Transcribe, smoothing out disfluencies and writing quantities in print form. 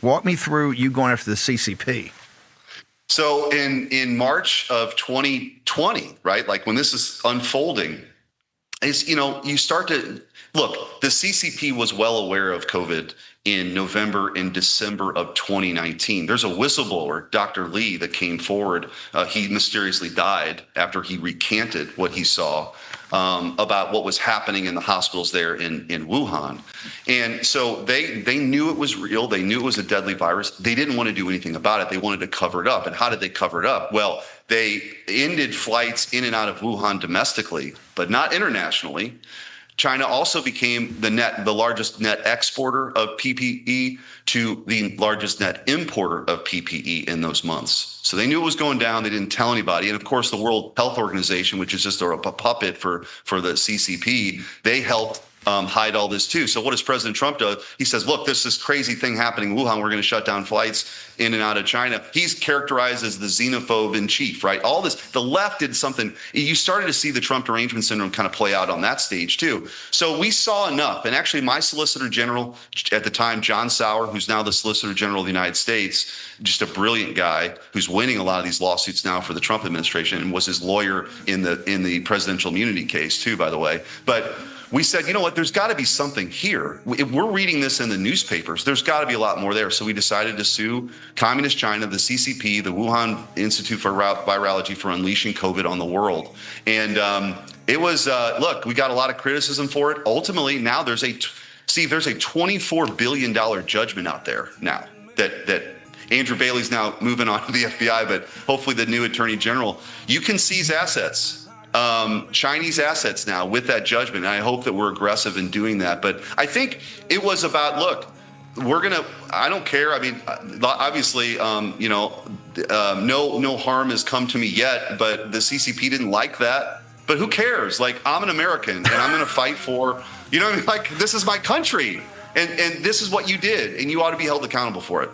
Walk me through you going after the CCP. So in March of 2020, right, like when this is unfolding, you start to look, the CCP was well aware of COVID in November and December of 2019. There's a whistleblower, Dr. Lee, that came forward. He mysteriously died after he recanted what he saw about what was happening in the hospitals there in Wuhan. And so they knew it was real. They knew it was a deadly virus. They didn't want to do anything about it. They wanted to cover it up. And how did they cover it up? Well, they ended flights in and out of Wuhan domestically, but not internationally. China also became the largest net exporter of PPE to the largest net importer of PPE in those months. So they knew it was going down. They didn't tell anybody. And of course, the World Health Organization, which is just a puppet for the CCP, they helped hide all this too. So what does President Trump do? He says, look, this crazy thing happening in Wuhan. We're going to shut down flights in and out of China. He's characterized as the xenophobe in chief, right? All this, the left did something. You started to see the Trump derangement syndrome kind of play out on that stage too. So we saw enough. And actually my Solicitor General at the time, John Sauer, who's now the Solicitor General of the United States, just a brilliant guy who's winning a lot of these lawsuits now for the Trump administration and was his lawyer in the presidential immunity case too, by the way. But we said, you know what, there's got to be something here. If we're reading this in the newspapers, there's got to be a lot more there. So we decided to sue Communist China, the CCP, the Wuhan Institute for Virology for unleashing COVID on the world. And it was, look, we got a lot of criticism for it. Ultimately, now there's a $24 billion judgment out there now that Andrew Bailey's now moving on to the FBI, but hopefully the new Attorney General, you can seize assets. Chinese assets now with that judgment. And I hope that we're aggressive in doing that. But I think it was about, look, I don't care. I mean, obviously, no harm has come to me yet, but the CCP didn't like that. But who cares? Like, I'm an American and I'm going to fight for, you know what I mean? Like, this is my country and this is what you did and you ought to be held accountable for it.